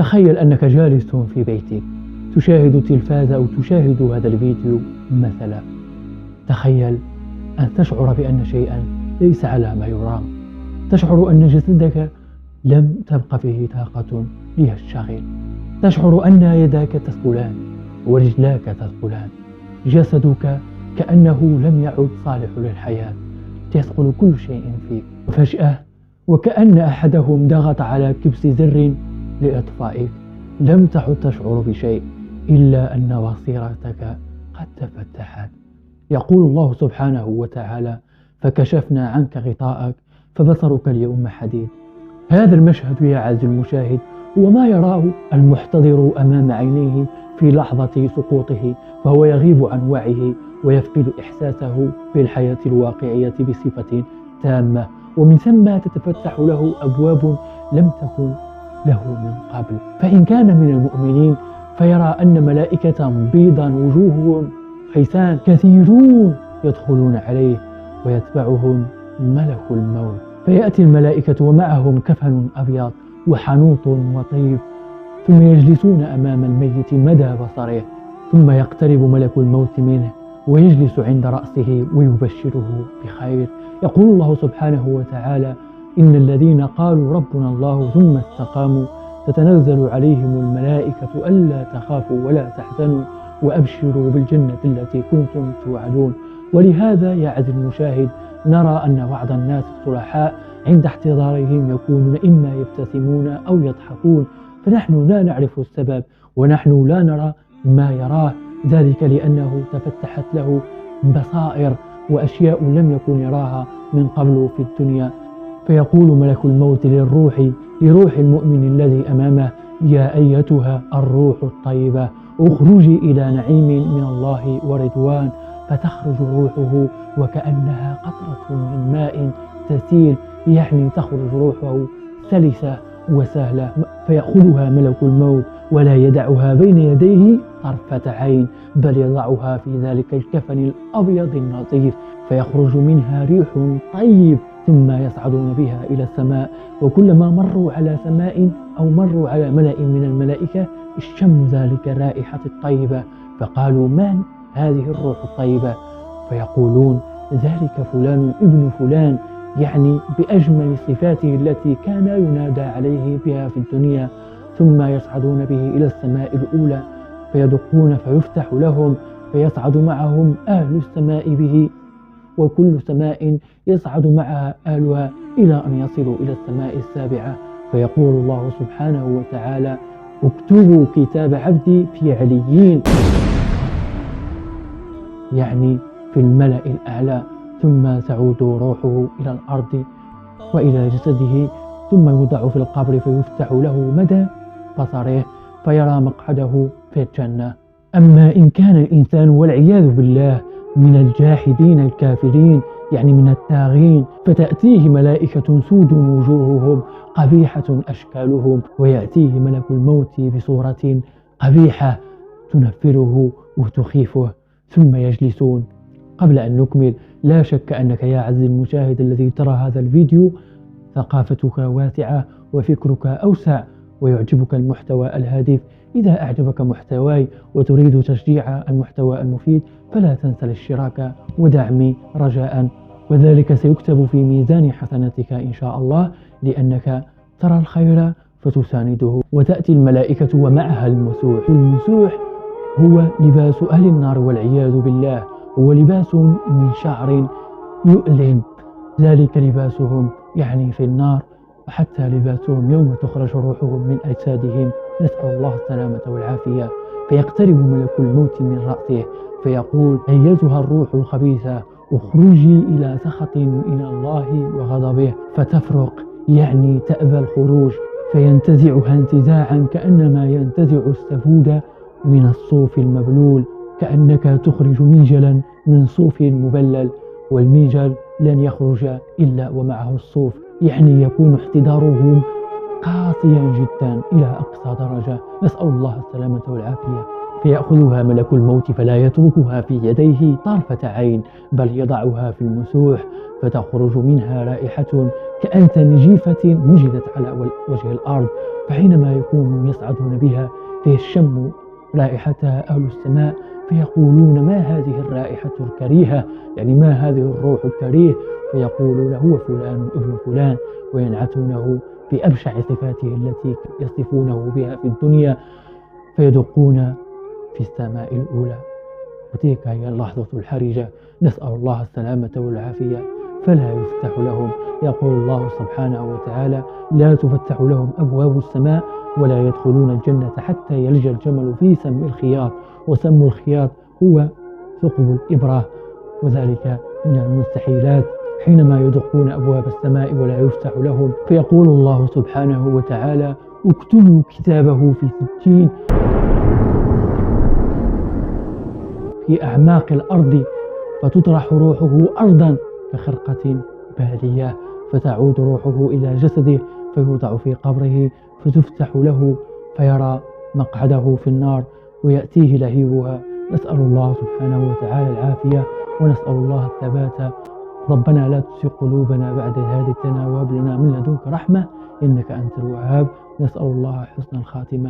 تخيل أنك جالس في بيتك تشاهد التلفاز أو تشاهد هذا الفيديو مثلا. تخيل أن تشعر بأن شيئا ليس على ما يرام، تشعر أن جسدك لم تبق فيه طاقة ليشتغل، تشعر أن يداك تثقلان ورجلاك تثقلان، جسدك كأنه لم يعد صالح للحياة، تثقل كل شيء فيك. وفجأة وكأن أحدهم ضغط على كبس زر لإطفائك، لم تعد تشعر بشيء إلا أن بصيرتك قد تفتحت. يقول الله سبحانه وتعالى: فكشفنا عنك غطاءك فبصرك اليوم حديد. هذا المشهد يا عزيزي المشاهد هو ما يراه المحتضر أمام عينيه في لحظة سقوطه، فهو يغيب عن وعيه ويفقد إحساسه بالحياة الواقعية بصفة تامة، ومن ثم تتفتح له أبواب لم تكن له من قبل. فإن كان من المؤمنين فيرى أن ملائكة بيضا وجوههم حيثان كثيرون يدخلون عليه ويتبعهم ملك الموت، فيأتي الملائكة ومعهم كفن أبيض وحنوط وطيب، ثم يجلسون أمام الميت مدى بصره، ثم يقترب ملك الموت منه ويجلس عند رأسه ويبشره بخير. يقول الله سبحانه وتعالى: إن الذين قالوا ربنا الله ثم استقاموا تتنزل عليهم الملائكة ألا تخافوا ولا تحزنوا وأبشروا بالجنة التي كنتم توعدون. ولهذا يا عزيزي المشاهد نرى أن بعض الناس الصلحاء عند احتضارهم يكونون إما يبتسمون أو يضحكون، فنحن لا نعرف السبب ونحن لا نرى ما يراه، ذلك لأنه تفتحت له بصائر وأشياء لم يكن يراها من قبل في الدنيا. فيقول ملك الموت لروح المؤمن الذي أمامه: يا أيتها الروح الطيبة اخرجي إلى نعيم من الله ورضوان. فتخرج روحه وكأنها قطرة من ماء تسيل، يعني تخرج روحه سلسة وسهلة، فيأخذها ملك الموت ولا يدعها بين يديه طرفة عين، بل يضعها في ذلك الكفن الأبيض النظيف، فيخرج منها ريح طيب، ثم يصعدون بها إلى السماء. وكلما مروا على سماء أو مروا على ملأ من الملائكة اشتموا ذلك الرائحة الطيبة، فقالوا: من هذه الروح الطيبة؟ فيقولون: ذلك فلان ابن فلان، يعني بأجمل صفاته التي كان ينادى عليه بها في الدنيا. ثم يصعدون به إلى السماء الأولى فيدقون فيفتح لهم، فيصعد معهم أهل السماء به، وكل سماء يصعد معها أهلها إلى أن يصلوا إلى السماء السابعة. فيقول الله سبحانه وتعالى: اكتبوا كتاب عبدي في عليين، يعني في الملأ الأعلى. ثم تعود روحه إلى الأرض وإلى جسده، ثم يوضع في القبر فيفتح له مدى بصره فيرى مقعده في الجنة. أما إن كان الإنسان والعياذ بالله من الجاحدين الكافرين، يعني من الطاغين، فتأتيه ملائكة سود وجوههم قبيحة أشكالهم، ويأتيه ملك الموت بصورة قبيحة تنفره وتخيفه، ثم يجلسون. قبل أن نكمل، لا شك أنك يا عزيزي المشاهد الذي ترى هذا الفيديو ثقافتك واسعة وفكرك أوسع ويعجبك المحتوى الهادف. إذا أعجبك محتواي وتريد تشجيع المحتوى المفيد فلا تنسى الاشتراك ودعمي رجاء، وذلك سيكتب في ميزان حسناتك إن شاء الله، لأنك ترى الخير فتسانده. وتأتي الملائكة ومعها المسوح. والمسوح هو لباس أهل النار والعياذ بالله، هو لباس من شعر يؤلم، ذلك لباسهم يعني في النار، وحتى لباسهم يوم تخرج روحهم من أجسادهم، نسأل الله السلامة والعافية. فيقترب ملك الموت من رأسه فيقول: أيتها الروح الخبيثة اخرجي إلى سخط من الله وغضبه. فتفرق، يعني تأبى الخروج، فينتزعها انتزاعا كأنما ينتزع السفود من الصوف المبلول، كأنك تخرج ميجلا من صوف مبلل، والميجل لن يخرج إلا ومعه الصوف، يعني يكون احتضارهم قاسيا جدا إلى أقصى درجة، نسأل الله السلامة والعافية. فيأخذها ملك الموت فلا يتركها في يديه طرفة عين، بل يضعها في المسوح، فتخرج منها رائحة كأنتن جيفة وجدت على وجه الأرض، فحينما يكونون يصعدون بها فيشم رائحتها أهل السماء فيقولون ما هذه الرائحة الكريهة، يعني ما هذه الروح الكريه، فيقولون هو فلان ابن فلان، وينعتونه بأبشع صفاته التي يصفونه بها في الدنيا، فيدقون في السماء الأولى، وتلك هي اللحظة الحرجة، نسأل الله السلامة والعافية، فلا يفتح لهم. يقول الله سبحانه وتعالى: لا تفتح لهم أبواب السماء ولا يدخلون الجنة حتى يلج الجمل في سم الخياط، وسم الخياط هو ثقب الإبرة، وذلك من المستحيلات. حينما يدقون أبواب السماء ولا يفتح لهم، فيقول الله سبحانه وتعالى: اكتبوا كتابه في سجين في أعماق الأرض، فتطرح روحه أرضا كخرقة بالية، فتعود روحه إلى جسده فيوضع في قبره، فتفتح له فيرى مقعده في النار ويأتيه لهيبها. نسأل الله سبحانه وتعالى العافية، ونسأل الله الثبات. ربنا لا تزغ قلوبنا بعد إذ هديتنا وهب لنا من لدنك رحمة إنك أنت الوهاب. نسأل الله حسن الخاتمة.